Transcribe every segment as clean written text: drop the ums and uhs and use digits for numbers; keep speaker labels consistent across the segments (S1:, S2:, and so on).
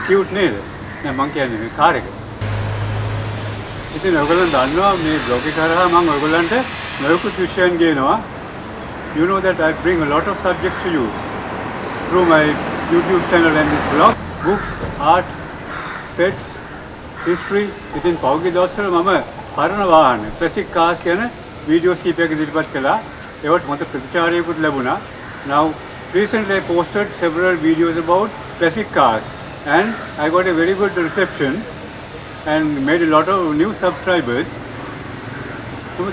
S1: cute නේද? නෑ මං කියන්නේ මේ කාර් එක. ඉතින් ඔයගොල්ලෝ දන්නවා මේ බ්ලොග් එක කරා මම ඔයගොල්ලන්ට නොයෙකුත් විෂයන් ගේනවා. You know that I bring a lot of subjects to you through my YouTube channel and this blog. Books, art, pets, history. ඉතින් පෞද්ගලික දවස්වල මම පරණ වාහන classic cars ගැන videos කීපයක් ඉදිරිපත් කළා. ඒවට මට ප්‍රතිචාරයකුත් ලැබුණා. Now recently I posted several videos about classic cars and I got a very good reception and made a lot of new subscribers.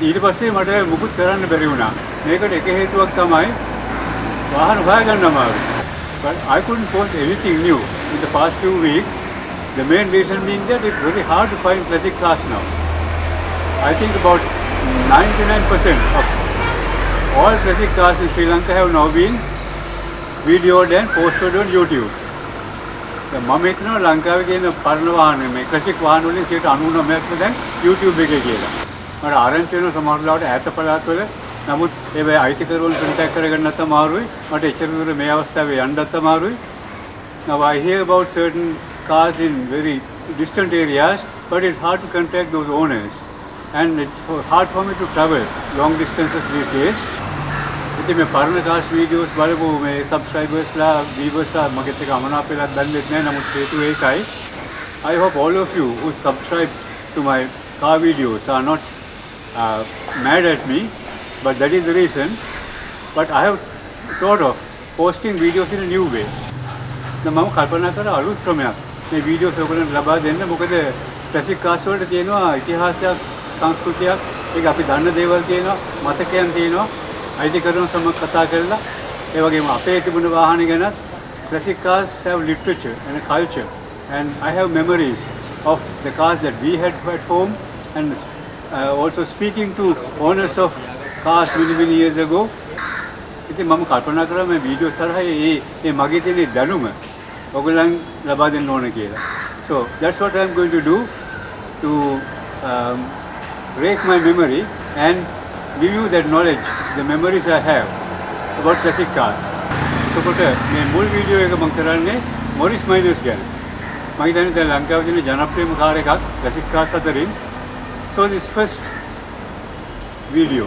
S1: ඊට පස්සේ මට මුකුත් කරන්න බැරි වුණා. මේකට එක හේතුවක් තමයි වාහන හොයාගන්න අමාරුයි. But I couldn't post anything new in the past few weeks. The main reason being that it's very hard to find classic cars now. I think about 99% of all classic cars in Sri Lanka have now been videoed and posted on YouTube. මම හිතනවා ලංකාවේ තියෙන පරණ වාහන මේ classic වාහන වලින් 99%ක්ම දැන් YouTube එකේ කියලා. මට ආරංචි වෙන සමහර ලාවට ඈත පළාත්වල නමුත් ඒ අයිතිකරුවන් කන්ටැක්ට් කරගන්නත් අමාරුයි. මට එච්චර දුර මේ අවස්ථාවේ යන්නත් අමාරුයි. Now I hear about certain cars in very distant areas, but it's hard to contact those owners. And it's hard for me to travel long distances these days. ඉතින් මේ පරණ cars videos බලපු මේ subscribers ලා viewers ලා මගෙත් එක අමනාපෙලක් දැල්ලෙත් නැහැ. නමුත් හේතුව ඒකයි. I hope all of you who subscribe to my car videos are not mad at me, but that is the reason. But I have thought of posting videos in a new way. මම කල්පනා කරා අලුත් ක්‍රමයක් මේ videos ඔයගොල්ලන්ට ලබා දෙන්න. මොකද classic cars වලට තියෙනවා ඉතිහාසයක්, සංස්කෘතියක්, ඒක අපි දන්න දේවල් තියෙනවා, මතකයන් තියෙනවා, අයිතිකරුවන් සමග කතා කරලා ඒ වගේම අපේ තිබුණ වාහන ගැන classic cars have literature and a culture, and I have memories of the cars that we had at home, and also speaking to owners of cars many years ago. ඉතින් මම කල්පනා කරා මේ වීඩියෝ සරහා මේ මගේ තියෙන දැනුම ඔයගොල්ලන් ලබා දෙන්න ඕන කියලා. So that's what I'm going to do to rake my memory and give you that knowledge, the memories I have about classic cars. එතකොට මේ මුල් වීඩියෝ එක මම කරන්නේ මොරිස් මයිනර්ස් ගැන. මම හිතන්නේ දැන් ලංකාවේ තියෙන ජනප්‍රියම කාර් එකක් classic cars අතරින්. So this first video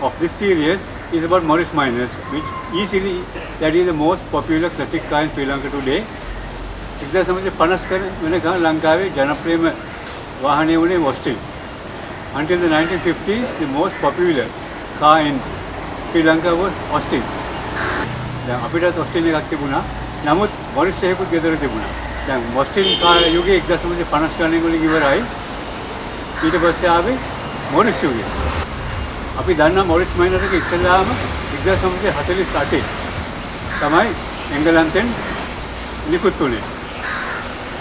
S1: of this series is about Morris Minors, which easily that is the most popular classic car in Sri Lanka today. 1950 වෙනකන් ලංකාවේ ජනප්‍රියම වාහනය වුණේ Austin. Until the 1950s, the most popular car in Sri Lanka was Austin. දැන් අපිටත් Austin එකක් තිබුණා. නමුත් Morris එකකුත් ගෙදර තිබුණා. දැන් Austin car යුගයේ 1950 ගණන් වලින් ඉවරයි. ඊට පස්සේ ආවේ Morris යුගය. අපි දන්නා මොරිස් මයිනර් එක ඉස්සෙල්ලාම 1948 තමයි එංගලන්තෙන් නිකුත් වුණේ.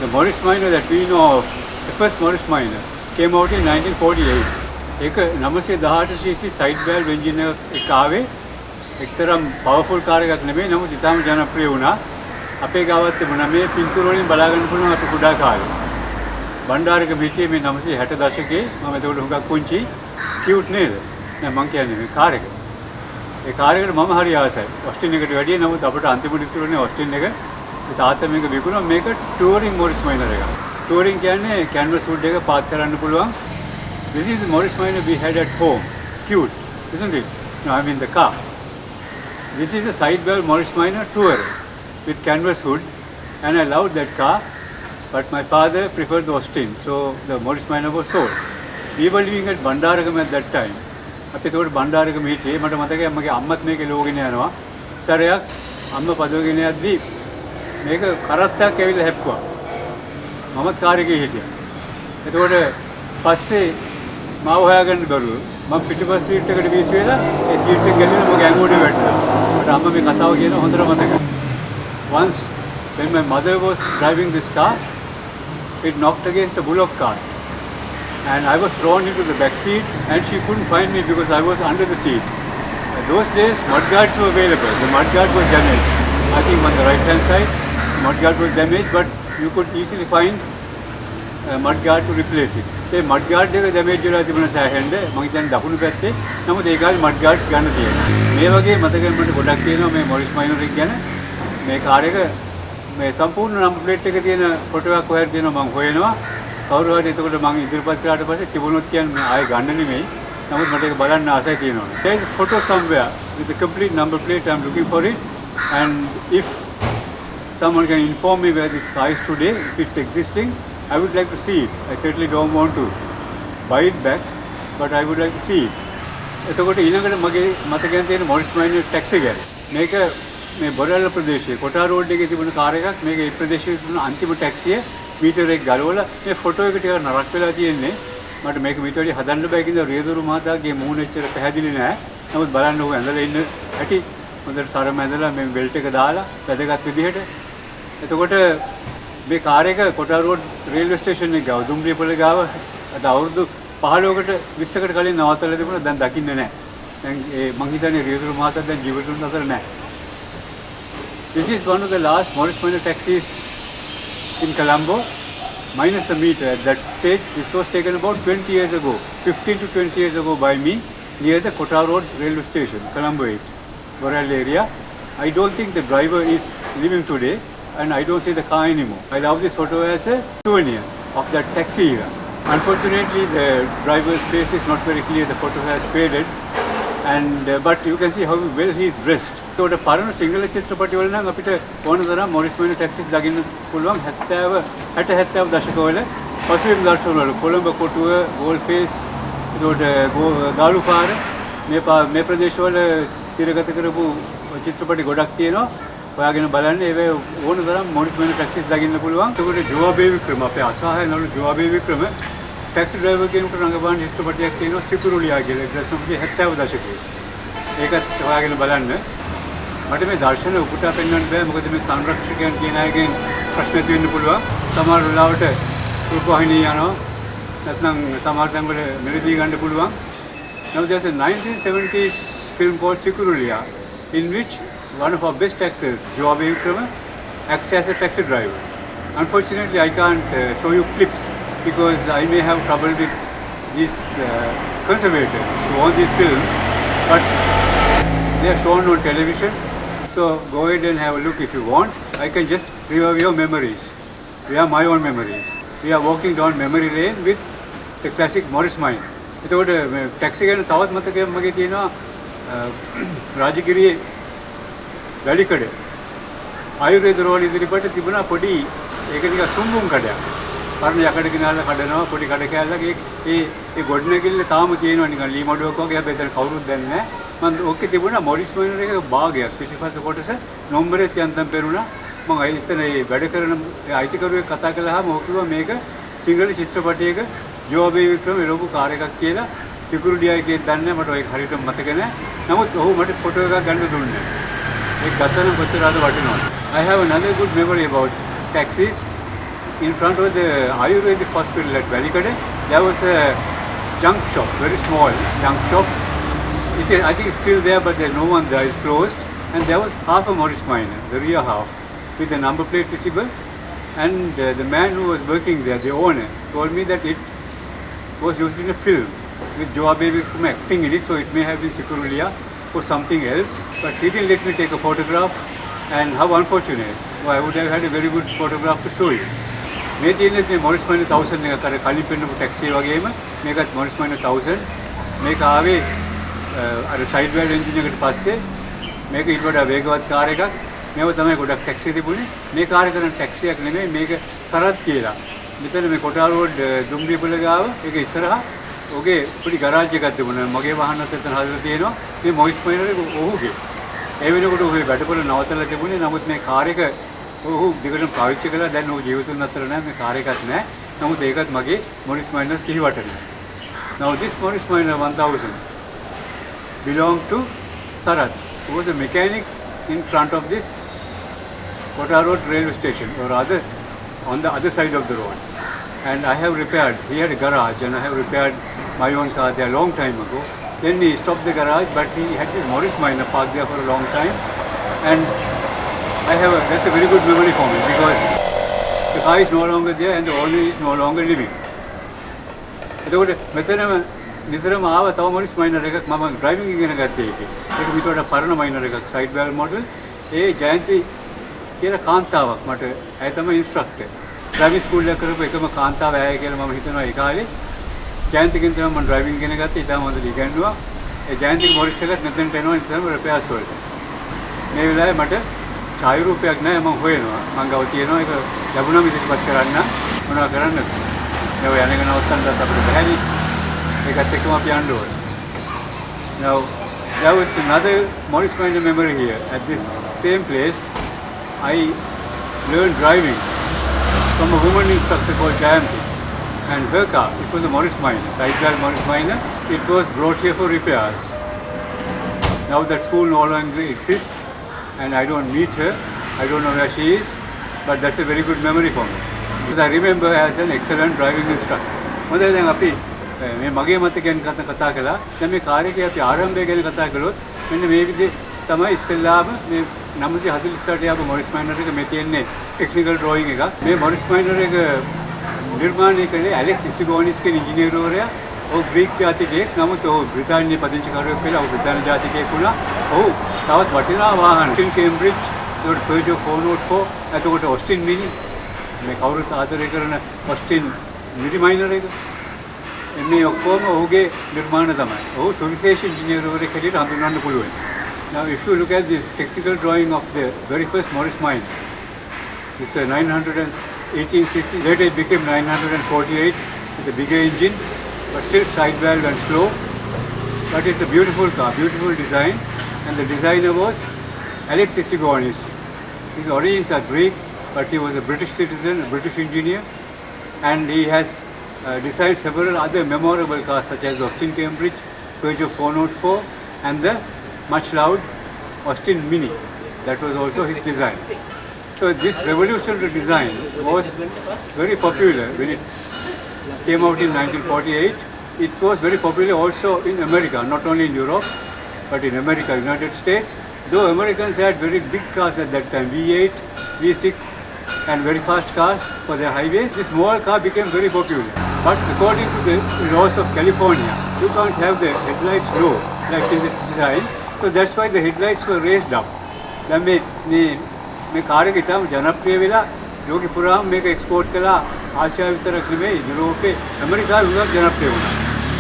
S1: The Morris Minor that we know of, the first Morris Minor, came out in 1948. ඒක 918cc side valve engine එක ආවේ. එක්තරම් powerful car එකක් නෙමෙයි, නමුත් ඉතාම ජනප්‍රිය වුණා. අපේ ගාවත් තිබුණා මේ පින්තූර වලින් බලා ගන්න පුළුවන් අපි කුඩා කාලේ. බණ්ඩාරක පිටියේ මේ 960 දශකයේ මම එතකොට හුඟක් පුංචි cute නේද? නෑ මං කියන්නේ මේ කාර් එක. ඒ කාර් එකට මම හරි ආසයි. ඔස්ටින් එකට වැඩිය නමුත් අපිට අන්තිමට ඉතුරුනේ ඔස්ටින් එක. ඒ තාත්තා මේක විකුණුවා. මේක ටූරින් මොරිස් මයිනර් එකක්. ටූරින් කියන්නේ කැන්වස් හුඩ් එක පාත් කරන්න පුළුවන්. This is the Morris Minor we had at home. Cute, isn't it? No, I mean the car. This is a side valve Morris Minor Tourer with canvas hood, and I loved that car. But my father preferred the Austin, so the Morris Minor was sold. We were living at Bandaragam at that time. අපි ඒකට බණ්ඩාරකම හිටියේ. මට මතකයි මගේ අම්මත් මේක ලෝගෙන යනවා. සරයක් අම්ම පදවගෙන යද්දි මේක කරත්තයක් ඇවිල්ලා හැප්පුවා. මමත් කාර් එකේ හිටියා. එතකොට පස්සේ මාව හොයාගන්න බැරුව මම පිටිපස්ස සීට් එකට වීසි වෙලා ඒ සීට් එක ගැලවිලා මගේ ඇඟුඩේ වැටුණා. මට අම්ම මේ කතාව කියන හොඳට මතකයි. Once when my mother was driving this car, it knocked against a bullock cart. And I was thrown into the back seat, and she couldn't find me because I was under the seat. Those days, mudguards were available. The mudguard was damaged. I think on the right-hand side, the mudguard was damaged, but you could easily find a mudguard to replace it. The mudguard එක damage වෙලා තිබුණ සෑහෙන්න. මම හිතන්නේ දකුණු පැත්තේ. නමුත් ඒ කාලේ mudguards ගන්න තියෙනවා. මේ වගේ මතකයන් මට ගොඩක් තියෙනවා මේ මොරිස් මයිනර් එක ගැන. මේ කාර් එක මේ සම්පූර්ණ නම්බර් ප්ලේට් එක තියෙන ෆොටෝ එකක් කොහෙද තියෙනවා මම හොයනවා. කවුරු හරි එතකොට මම ඉදිරිපත් කරාට පස්සේ තිබුණොත් කියන්නේ ආයෙ ගන්න නෙමෙයි. නමුත් මට ඒක බලන්න ආසයි තියෙනවා. There is a photo somewhere with the complete number plate. I'm looking for it. And if someone can inform me where this car is today, if it's existing, I would like to see it. I certainly don't want to buy it back, but I would like to see it. එතකොට ඊළඟට මගේ මතකයෙන් තියෙන Morris minor taxi ගැන. මේක මේ බොරැල්ල ප්‍රදේශයේ කොටා road එකේ තිබුණ කාර් එකක්. මේක ඒ ප්‍රදේශයේ තිබුණ අන්තිම ටැක්සිය මීටර් එක ගලවලා මේ ෆොටෝ එක ටිකක් නරක් වෙලා තියෙන්නේ. මට මේක මීට වැඩි හදන්න බෑ කිව්වා රියදුරු මහතාගේ මූණ එච්චර පැහැදිලි නෑ. නමුත් බලන්න ඕක ඇඳලා ඉන්න ඇටි හොඳට සරම ඇඳලා මේ බෙල්ට් එක දාලා වැදගත් විදිහට. එතකොට මේ කාර් එක කොටා රෝඩ් රේල්වේ ස්ටේෂන් එක ගාව දුම්රියපොළ ගාව අද අවුරුදු 15කට 20කට කලින් නවත්තලා තිබුණා. දැන් දකින්නේ නැහැ. දැන් ඒ මං හිතන්නේ රියදුරු මහතා දැන් ජීවිතුන් අතර නැහැ. This is one of the last Morris Minor taxis in Colombo, minus the meter. At that stage, this was taken about 20 years ago, 15 to 20 years ago by me near the Kota Road railway station, Colombo 8, Borel area. I don't think the driver is living today, and I don't see the car anymore. I love this photo as a souvenir of that taxi era. Unfortunately, the driver's face is not very clear. The photo has faded, and but you can see how well he is dressed. So the පරණ සිංහල චිත්‍රපටිවල නම් අපිට ඕන තරම් Morris minor ටැක්සිස් දකින්න පුළුවන් 70 60 දශකවල පසුබිම් දර්ශනවල කොළඹ කොටුව goal face ඒකට ගාලු පාර මේ ප්‍රදේශවල තිරගත කරපු චිත්‍රපටි ගොඩක් තියෙනවා. ඔයාගෙන බලන්න ඒවේ ඕන තරම් මොරිස් මයිනර් ටැක්සිස් දකින්න පුළුවන්. ඒකට ජෝබේ වික්‍රම අපේ අසහාය නළු ජෝබේ වික්‍රම ටැක්සි ඩ්‍රයිවර් කෙනෙකුට රඟපාන චිත්‍රපටයක් තියෙනවා සිකුරුලියා කියලා 1970 දශකයේ. ඒකත් ඔයාගෙන බලන්න. මට මේ දර්ශන උපුටා පෙන්වන්න බෑ මොකද මේ සංරක්ෂකයන් කියන අයගෙන් ප්‍රශ්න තියෙන්න පුළුවන්. සමහර වෙලාවට රූපවාහිනිය යනවා නැත්නම් සමහර තැන්වල මෙලදී ගන්න පුළුවන්. Now there's a 1970s film called Sikurulia in which one of our best actors, Joabe Vikrama, acts as a taxi driver. Unfortunately, I can't show you clips because I may have trouble with these conservators who own these films, but they are shown on television. So go ahead and have a look if you want. I can just revive your memories. We are my own memories. We are walking down memory lane with the classic Morris Minor. එතකොට මේ taxi ගැන තවත් මතකයක් මගේ තියෙනවා රාජගිරියේ වැලිකඩ ආයුර්වේද රෝහල ඉදිරිපිට තිබුණා පොඩි ඒක නිකන් සුම්බුම් කඩයක්. පරණ යකඩ කිනාලා කඩනවා පොඩි කඩ කෑල්ලක් ඒ ගොඩනැගිල්ල තාම තියෙනවා නිකන් ලී මඩුවක් වගේ. හැබැයි එතන කවුරුත් දන්නේ නැහැ. මම ඕකේ තිබුණා මොරිස් මයිනර් එකේ භාගයක් පිටිපස්ස කොටස නම්බරෙත් යන්තම් පෙරුණා. මම එතන ඒ වැඩ කරන අයිතිකරුවෙක් කතා කළාම ඔහු කිව්වා මේක සිංහල චිත්‍රපටයක ජෝබේ වික්‍රම එළවපු කාර් එකක් කියලා. සිකුරුඩියා එකේ දන්නේ මට ඒක හරියට මතක නැහැ. නමුත් ඔහු මට ෆොටෝ එකක් ගන්න දුන්නේ. ඒක ගත්තම කොච්චර අද වටිනවද. I have another good memory about taxis. In front of the Ayurvedic hospital at Velikade, there was a junk shop, very small junk shop. I think it's still there, but there's no one there. It's closed. And there was half a Morris Minor, the rear half, with the number plate visible. And the man who was working there, the owner, told me that it was used in a film with Joabe Vikrama acting in it, so it may have been Sikurulia or something else. But he didn't let me take a photograph, and how unfortunate. Well, I would have had a very good photograph to show you. මේ තියෙන්නේ මේ Morris minor 1000 එක කර කලින් පෙන්නපු taxi වගේම මේකත් Morris minor 1000. මේක ආවේ අර සයිඩ් වෑල් එන්ජින් එකට පස්සේ මේක ඊට වඩා වේගවත් කාර් එකක්. මේව තමයි ගොඩක් ටැක්සි තිබුණේ. මේ කාර් එක නම් ටැක්සියක් නෙමෙයි මේක සරත් කියලා. මෙතන මේ කොටා රෝඩ් දුම්රියපොළ ගාව ඒක ඉස්සරහා ඔගේ පොඩි ගරාජ් එකක් තිබුණා. මගේ වාහනත් එතන හදලා තියෙනවා. මේ මොරිස් මයිනර් එක ඔහුගේ. ඒ වෙනකොට ඔහු වැඩපොළ නවත්තලා තිබුණේ. නමුත් මේ කාර් එක ඔහු දිගටම පාවිච්චි කළා. දැන් ඔහු ජීවිතුන් අතර නැහැ. මේ කාර් එකක් නැහැ. නමුත් ඒකත් මගේ මොරිස් මයිනර් සිහිවටනේ. Now this Morris Minor 1000 belonged to Sarat, who was a mechanic in front of this Kota Road railway station, or rather on the other side of the road. And I have repaired, he had a garage and I have repaired my own car there a long time ago. Then he stopped the garage, but he had this Morris Minor parked there for a long time. And that's a very good memory for me because the car is no longer there and the owner is no longer living. එතකොට මෙතනම නිතරම ආව තව Morris minor එකක් මම driving ඉගෙන ගත්තේ ඒකේ. ඒක පිටවට පරණ මයිනර් එකක් සයිඩ් වැල් මොඩල්. ඒ ජයන්ති කියලා කාන්තාවක් මට ඇය තමයි ඉන්ස්ට්‍රක්ටර්. ඩ්‍රයිවිං ස්කූල් එක කරපු එකම කාන්තාව ඇය කියලා මම හිතනවා ඒ කාලේ. ජයන්තිගෙන් තමයි මම ඩ්‍රයිවිං ඉගෙන ගත්තේ. ඊටම හොඳට ඉගෙනුවා. ඒ ජයන්තිගේ මොරිස් එකත් මෙතනට එනවා ඉතින් රිපෙයාර්ස් වලට. මේ වෙලාවේ මට ඡායාරූපයක් නැහැ මම හොයනවා. මං ගාව තියෙනවා ඒක ලැබුණාම ඉදිරිපත් කරන්න මොනවා කරන්නද? මේ යන්නගෙන අවස්ථාවක් අපිට බැහැනේ. ඒකත් එක්කම අපි යන්න ඕනේ. Now there was another Morris Minor memory here. At this same place, I learned driving from a woman instructor called Jayanti. And her car, it was a Morris Minor, sidewell Morris Minor. It was brought here for repairs. Now that school no longer exists and I don't meet her. I don't know where she is, but that's a very good memory for me. Because I remember her as an excellent driving instructor. මොකද දැන් අපි මේ මගේ මතකයෙන් කතා කළා. දැන් මේ car එකේ අපි ආරම්භය ගැන කතා කළොත් මෙන්න මේ විදිහ තමයි ඉස්සෙල්ලාම මේ 948 යාපු මොරිස් මයිනර් එක මේ තියෙන්නේ ටෙක්නිකල් ඩ්‍රෝයින් එක. මේ මොරිස් මයිනර් එක නිර්මාණය කළේ ඇලෙක්ස් ඉසිගෝනිස් කියන ඉංජිනේරුවරයා. ඔහු ග්‍රීක ජාතිකයෙක්. නමුත් ඔහු බ්‍රිතාන්‍යයේ පදිංචිකාරයෙක් වෙලා ඔහු බ්‍රිතාන්‍ය ජාතිකයෙක් වුණා. ඔහු තවත් වටිනා වාහන කේම්බ්‍රිජ් ඒකට Peugeot 404 එතකොට ඔස්ටින් මිනි මේ කවුරුත් ආදරය කරන ඔස්ටින් මිනි මයිනර් එක එන්නේ ඔක්කොම ඔහුගේ නිර්මාණ තමයි. ඔහු සුවිශේෂ ඉංජිනේරුවරයෙක් හැටියට හඳුන්වන්න පුළුවන්. Now if you look at this technical drawing of the very first Morris Minor, it's a 918cc. Later it became 948 with a bigger engine, but still side valve and slow. But it's a beautiful car, beautiful design, and the designer was Alex Isigonis. His origins are Greek, but he was a British citizen, a British engineer, and he has designed several other memorable cars such as Austin Cambridge, Peugeot 404, and the much loved Austin Mini. That was also his design. So this revolutionary design was very popular when it came out in 1948. It was very popular also in America, not only in Europe, but in America, United States. Though Americans had very big cars at that time, V8, V6, and very fast cars for their highways, this small car became very popular. But according to the laws of California, you can't have the headlights low like in this design. So that's why the headlights were raised up. දැන් මේ car එක ඉතාම ජනප්‍රිය වෙලා ලෝකෙ පුරාම මේක export කළා. ආසියාව විතරක් නෙමෙයි යුරෝපේ ඇමරිකාවේ උගත් ජනප්‍රිය වුණා.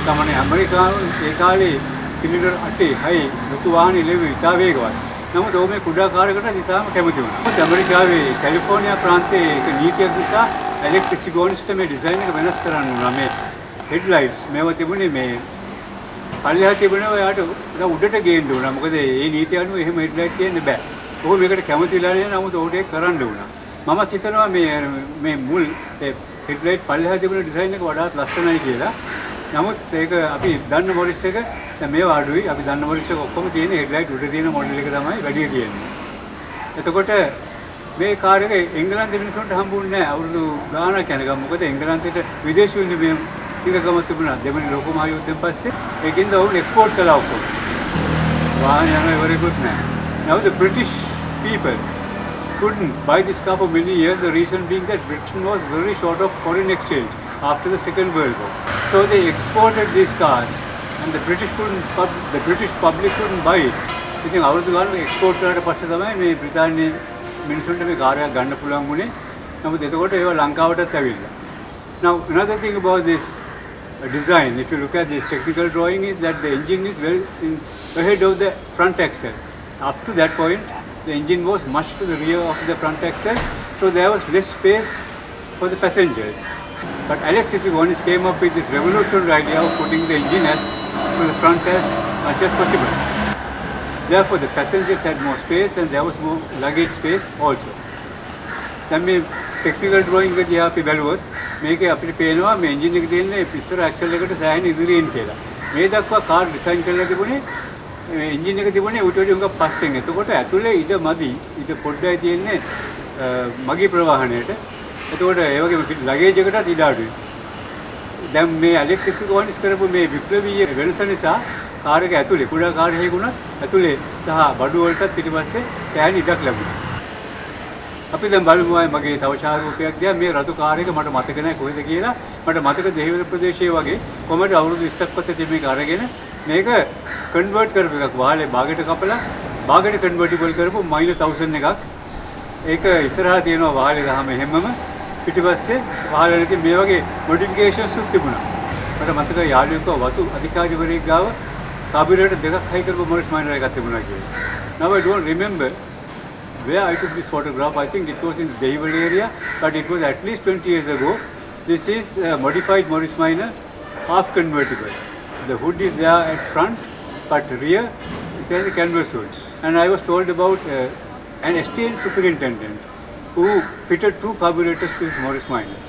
S1: තමනේ ඇමරිකාව ඒ කාලේ සිලින්ඩර් 8 6 ලොකු වාහන ඉලෙවි ඉතා වේගවත්. නමුත් ඔහු මේ කුඩා කාර් එකට ඉතාම කැමති වුණා. ඇමරිකාවේ කැලිෆෝනියා ප්‍රාන්තයේ එක නීතියක් නිසා ඇලෙක්ස් ඉසිගෝනිස්ට මේ ඩිසයින් එක වෙනස් කරන්න වුණා. මේ හෙඩ්ලයිට්ස් මේවා තිබුණේ මේ පල්ලෙහා තිබුණේ ඔයාට උඩට ගේන්න උනා. මොකද මේ නීතිය අනුව එහෙම හෙඩ්ලයිට් තියන්න බෑ. ඔහු මේකට කැමති වෙලා නෑ. නමුත් ඔහුට ඒක කරන්න වුණා. මමත් හිතනවා මේ මුල් හෙඩ්ලයිට් පල්ලෙහා තිබුණ ඩිසයින් එක වඩාත් ලස්සනයි කියලා. නමුත් ඒක අපි දන්න මොරිස් එක දැන් මේවා අඩුයි. අපි දන්න මොරිස් එක ඔක්කොම තියෙන හෙඩ්ලයිට් උඩ තියෙන මොඩල් එක තමයි වැඩි තියෙන්නේ. එතකොට මේ කාර් එක එංගලන්තේ මිනිස්සුන්ට හම්බුන්නේ නෑ. අවුරුදු ගාණක් යනකම්. මොකද එංගලන්තේට විදේශීය නියම ටිකකම තිබුණා. දෙවෙනි ලෝක මහා යුද්ධයෙන් පස්සේ ඒකින්ද ඔවුන් එක්ස්පෝර්ට් කළා ඔක්කොම. වාහන යන ඉවරෙකුත් නෑ. Now the British people couldn't buy this car for many years. The reason being that Britain was very short of foreign exchange after the Second World War. So they exported these cars, and the British public couldn't buy it. ඉතින් අවුරුදු ගානක් export කරලා පස්සේ තමයි මේ බ්‍රිතාන්‍ය මිනිසුන්ට මේ car එකක් ගන්න පුළුවන් වුණේ. නමුත් එතකොට ඒවා ලංකාවටත් ඇවිල්ලා. Now another thing about this design, if you look at this technical drawing, is that the engine is well ahead of the front axle. Up to that point, the engine was much to the rear of the front axle, so there was less space for the passengers. But Alex Isigonis came up with this revolutionary idea of putting the engine to the front as much as possible. Therefore, the passengers had more space and there was more luggage space also. දැන් මේ technical drawing එකදී අපි බැලුවොත් මේකේ අපිට පේනවා මේ engine එක තියෙන්නේ ඉස්සර ඇක්සල් එකට සෑහෙන ඉදිරියෙන් කියලා. මේ දක්වා කාර් ඩිසයින් කරලා තිබුණේ එන්ජින් එක තිබුණේ ඌට වඩා උඟ පස්සෙන්. එතකොට ඇතුලේ ඉඩ මදි. ඉඩ පොඩ්ඩයි තියෙන්නේ මගී ප්‍රවාහණයට. එතකොට ඒ වගේම ලගේජ් එකටත් ඉඩ අඩුයි. දැන් මේ ඇලෙක්ස් ඉසිගෝනිස් කරපු මේ විප්ලවීය වෙනස නිසා කාර් එක ඇතුලේ කුඩා කාර් එකකුණත් ඇතුලේ සහ බඩු වලටත් පිටිපස්සේ සෑහෙන ඉඩක් ලැබුණා. අපි දැන් බලමු මගේ තව ඡායාරූපයක් දිහා. මේ රතු කාර් එක මට මතක නැහැ කොහෙද කියලා. මට මතක දෙහිවල ප්‍රදේශයේ වගේ කොහමද අවුරුදු 20ක් පස්සේ තිබෙන මේක අරගෙන මේක කන්වර්ට් කරපු එකක්. වාහනේ බාගෙට කපලා බාගෙට කන්වර්ටිබල් කරපු මයිල් 1000 එකක් ඒක ඉස්සරහා තියෙනවා වහලේ ගහම හැමම පිටිපස්සේ වහල නැති මේ වගේ මොඩිෆිකේෂන්ස් උත් තිබුණා. මට මතකයි යාළුවෙක් වතු අධිකාරිවරයෙක් ගාව කාබියුරේටර් දෙකක් හයි කරපු මොරිස් මයිනර් එකක් තිබුණා කියලා. Now I don't remember where I took this photograph. I think it was in the Dehiwal area, but it was at least 20 years ago. This is a modified Morris Minor, half convertible. The hood is there at front, but rear it has a canvas hood. And I was told about an esteemed superintendent who fitted 2 carburetors to this Morris Minor.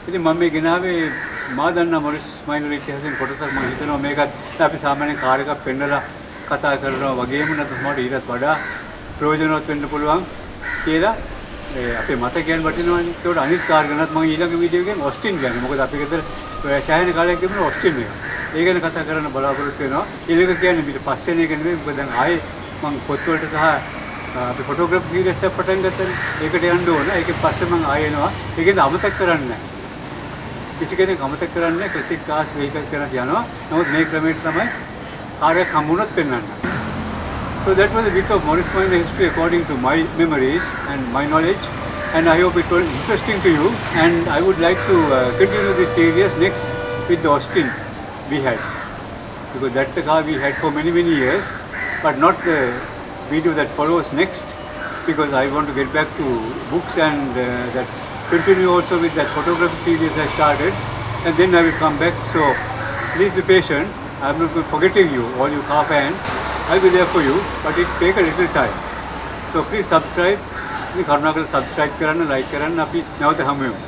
S1: ඉතින් මම මේ ගෙනාවේ මා දන්නා Morris minor ඉතිහාසයෙන් කොටසක් මම හිතනවා මේකත් අපි සාමාන්‍යයෙන් කාර් එකක් පෙන්නලා කතා කරනවා වගේම නැත්නම් ඊටත් වඩා ප්‍රයෝජනවත් වෙන්න පුළුවන් කියලා අපේ මතකයන් වටිනවනේ. ඒකට අනිත් කාර් ගැනත් මම ඊළඟ වීඩියෝ එකෙන් ඔස්ටින් ගැන මොකද අපි ගෙදර ශායන කාලයක් තිබුණා ඔස්ටින් එක. ඒ ගැන කතා කරන්න බලාපොරොත්තු වෙනවා. ඊළඟ කියන්නේ ඊට පස්සේ නේ ගැන නෙමෙයි. මොකද දැන් ආයේ මම පොත්වලට සහ අපි ෆොටෝග්‍රැෆි සීරීස් එකක් පටන් ගත්තා. ඒකට යන්න ඕන. ඒකෙන් පස්සේ මම ආයෙ එනවා. ඒකෙන් අමතක කරන්නේ නැහැ. කිසි කෙනෙක් අමතක කරන්නේ නැහැ. ක්ලාසික් කාර්ස් වෙහිකල්ස් කරලා යනවා. නමුත් මේ ක්‍රමයට තමයි කාර්යයක් හම්බුනොත් පෙන්වන්න. So that was a bit of Morris Minor history according to my memories and my knowledge, and I hope it was interesting to you. And I would like to continue this series next with the Austin we had, because that's the car we had for many years, but not the video that follows next, because I want to get back to books and that continue also with that photography series I started, and then I will come back. So please be patient. I'm not forgetting you, all you car fans. I'll be there for you, but it take a little time. So please subscribe. කරුණාකරලා subscribe කරන්න, like කරන්න. අපි නැවත හමු වෙමු.